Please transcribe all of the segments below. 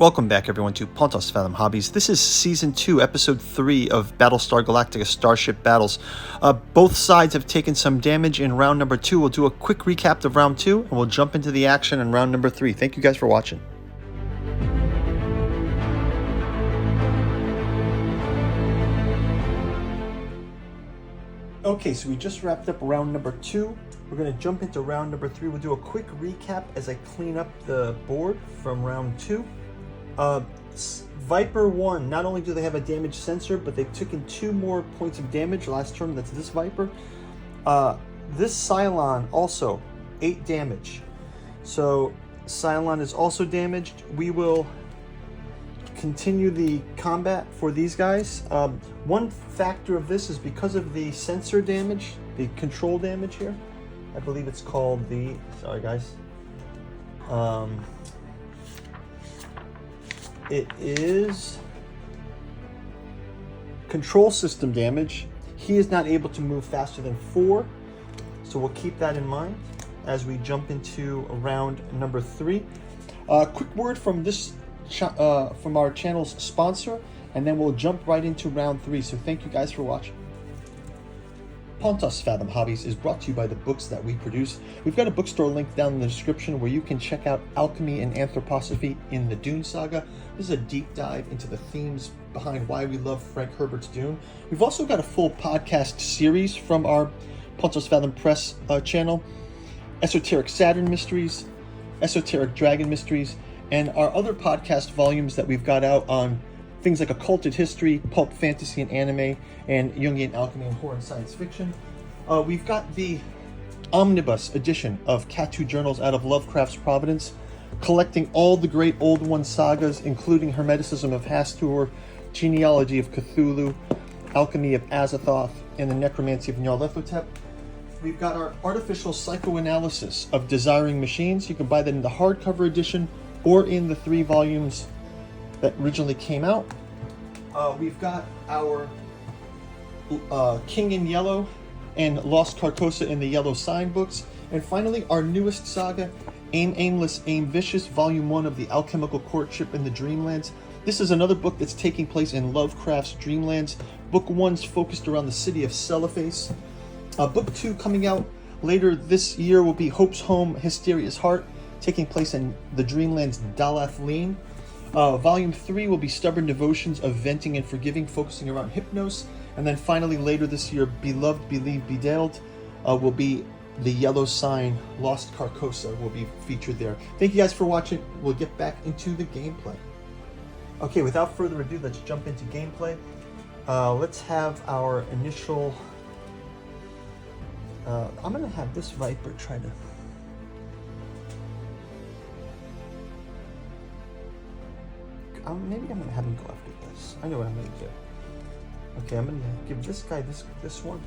Welcome back, everyone, to Fathom Hobbies. This is Season 2, Episode 3 of Battlestar Galactica Starship Battles. Both sides have taken some damage in round number 2. We'll do a quick recap of round 2, and we'll jump into the action in round number 3. Thank you guys for watching. Okay, so we just wrapped up round number 2. We're going to jump into round number 3. We'll do a quick recap as I clean up the board from round 2. Viper 1, not only do they have a damage sensor, but they've taken 2 more points of damage last turn. That's this Viper. This Cylon also 8 damage. So Cylon is also damaged. We will continue the combat for these guys. One factor of this is because of the sensor damage, the control damage here. I believe it's called the, sorry guys. It is control system damage. He is not able to move faster than 4, so we'll keep that in mind as we jump into round number 3. Quick word from this from our channel's sponsor, and then we'll jump right into round 3. So thank you guys for watching. Fathom Hobbies is brought to you by the books that we produce. We've got a bookstore link down in the description where you can check out Alchemy and Anthroposophy in the Dune saga. This is a deep dive into the themes behind why we love Frank Herbert's Dune. We've also got a full podcast series from our Fathom Press channel, Esoteric Saturn Mysteries, Esoteric Dragon Mysteries, and our other podcast volumes that we've got out on things like occulted history, pulp fantasy and anime, and Jungian alchemy and horror and science fiction. We've got the omnibus edition of Catu Journals out of Lovecraft's Providence, collecting all the great Old One sagas, including Hermeticism of Hastur, Genealogy of Cthulhu, Alchemy of Azathoth, and the Necromancy of Nyarlathotep. We've got our artificial psychoanalysis of Desiring Machines. You can buy that in the hardcover edition or in the 3 volumes that originally came out. We've got our King in Yellow and Lost Carcosa in the Yellow Sign books. And finally, our newest saga, Aim Aimless, Aim Vicious, Volume 1 of the Alchemical Courtship in the Dreamlands. This is another book that's taking place in Lovecraft's Dreamlands. Book 1's focused around the city of Celiphace. Book 2 coming out later this year will be Hope's Home, Hysteria's Heart, taking place in the Dreamlands Dalathleen. Volume 3 will be Stubborn Devotions of Venting and Forgiving, focusing around Hypnos. And then finally, later this year, Beloved, Believed, Bedailed will be the Yellow Sign, Lost Carcosa will be featured there. Thank you guys for watching. We'll get back into the gameplay. Okay, without further ado, let's jump into gameplay. Let's have our initial... I'm going to have this Viper try to... maybe I'm going to have him go after this. I know what I'm going to do. Okay, I'm going to give this guy this one.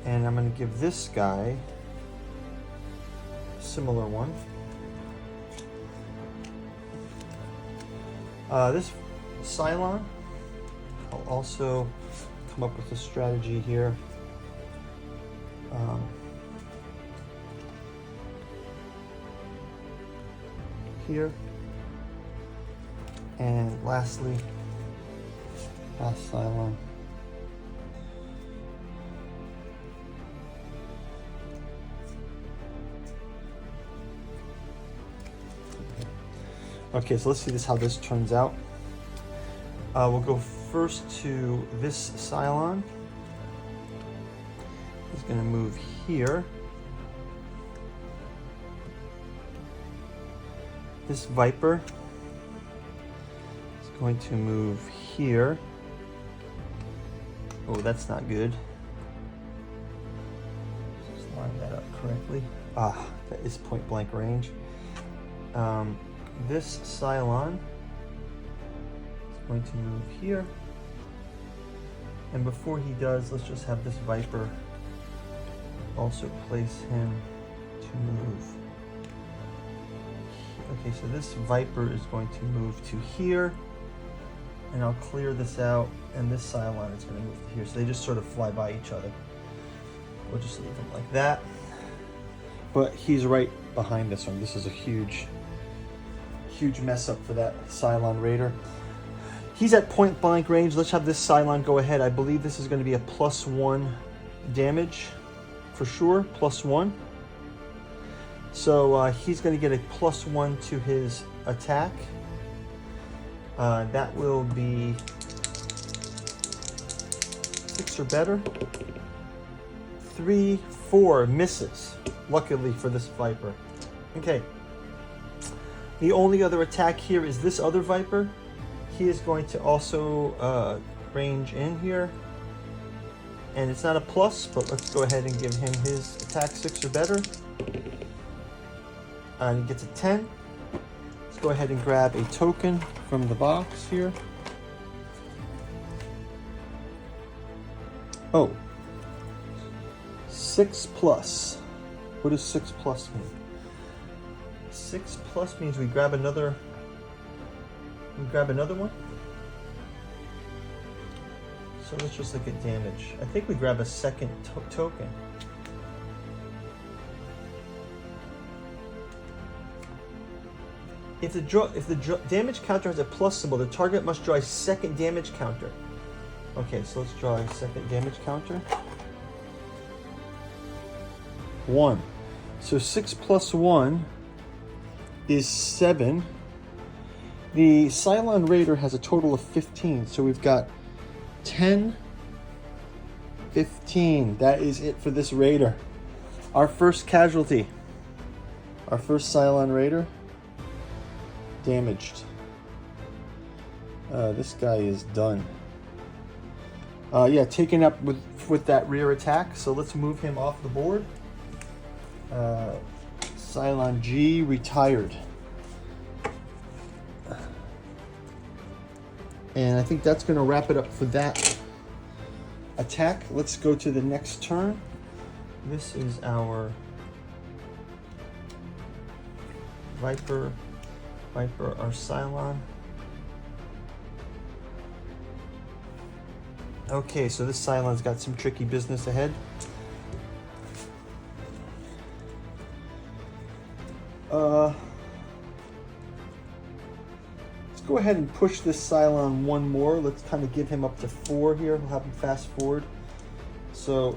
And I'm going to give this guy a similar one. This Cylon, I'll also come up with a strategy here. Here. And lastly, last Cylon. Okay, so let's see how this turns out. We'll go first to this Cylon. He's going to move here. This Viper is going to move here. Oh, that's not good. Just line that up correctly. Ah, that is point blank range. This Cylon is going to move here. And before he does, let's just have this Viper also place him to move. Okay, so this Viper is going to move to here. And I'll clear this out, and this Cylon is going to move to here. So they just sort of fly by each other. We'll just leave them like that. But he's right behind this one. This is a huge huge mess up for that Cylon Raider. He's at point blank range. Let's have this Cylon go ahead. I believe this is going to be a +1 damage for sure, +1. So he's going to get a +1 to his attack. That will be 6 or better. 3, 4 misses, luckily for this Viper. Okay. The only other attack here is this other Viper. He is going to also range in here. And it's not a plus, but let's go ahead and give him his attack 6 or better. And he gets a 10. Let's go ahead and grab a token from the box here. Oh. 6+. What does 6+ mean? 6+ means we grab another one. So let's just look at damage. I think we grab a second token. If the damage counter has a plus symbol, the target must draw a second damage counter. Okay, so let's draw a second damage counter. 1. So 6 + 1 is 7. The Cylon Raider has a total of 15, so we've got 10, 15. That is it for this Raider. Our first casualty. Our first Cylon Raider. Damaged. This guy is done. Yeah, taken up with that rear attack, so let's move him off the board. Cylon G retired. And I think that's going to wrap it up for that attack. Let's go to the next turn. This is our Viper, our Cylon. Okay, so this Cylon's got some tricky business ahead. Let's go ahead and push this Cylon one more. Let's kind of give him up to 4 here. We'll have him fast forward. So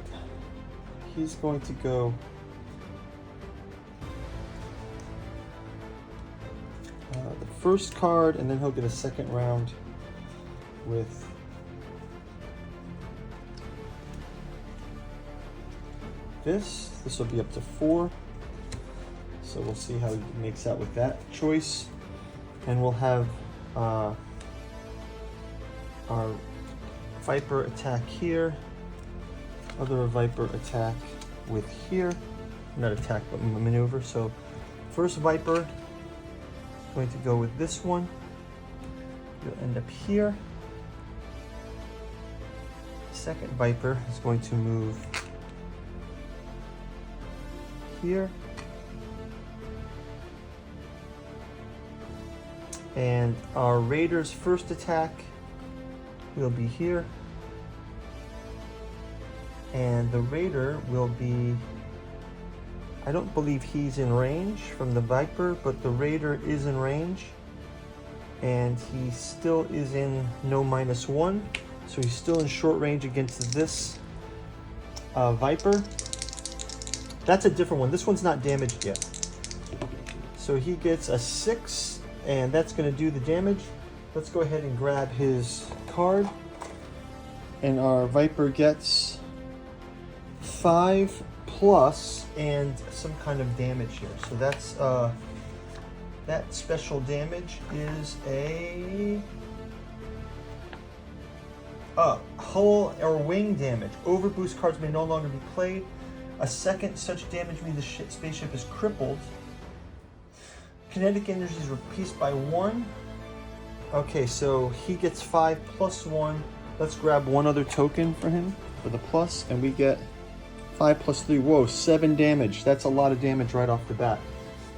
he's going to go the first card, and then he'll get a second round with this. This will be up to 4. So we'll see how he makes out with that choice. And we'll have our Viper attack here, other Viper attack with here, not attack but maneuver. So first Viper, going to go with this one. You'll end up here. Second Viper is going to move here. And our Raider's first attack will be here. And the Raider will be, I don't believe he's in range from the Viper, but the Raider is in range. And he still is in no -1. So he's still in short range against this Viper. That's a different one. This one's not damaged yet. So he gets a 6. And that's going to do the damage. Let's go ahead and grab his card. And our Viper gets 5+ and some kind of damage here. So that's that special damage is a hull or wing damage. Overboost cards may no longer be played. A second such damage means the spaceship is crippled. Kinetic energy is reduced by 1. Okay, so he gets 5 + 1. Let's grab one other token for him for the plus, and we get 5 + 3. Whoa, 7 damage. That's a lot of damage right off the bat.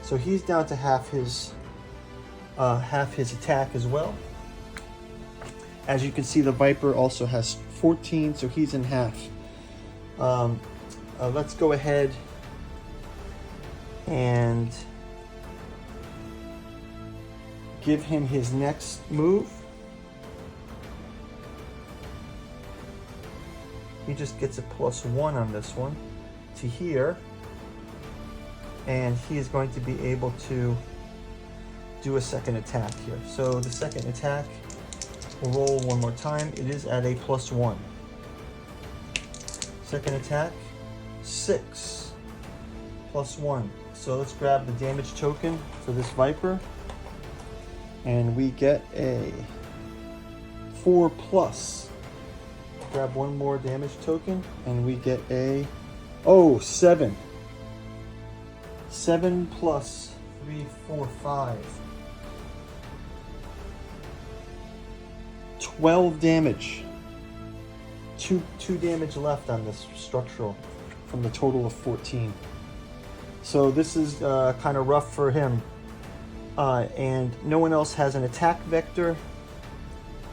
So he's down to half his attack as well. As you can see, the Viper also has 14, so he's in half. Let's go ahead give him his next move. He just gets a +1 on this one to here. And he is going to be able to do a second attack here. So the second attack, we'll roll one more time. It is at a +1. Second attack, 6 +1. So let's grab the damage token for this Viper. And we get a 4+. Grab one more damage token and we get a 7. 7 + 3, 4, 5. 12 damage. Two damage left on this structural from the total of 14. So this is kind of rough for him. And no one else has an attack vector.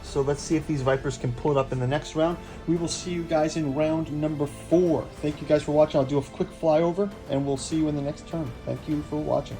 So let's see if these Vipers can pull it up in the next round. We will see you guys in round number 4. Thank you guys for watching. I'll do a quick flyover and we'll see you in the next turn. Thank you for watching.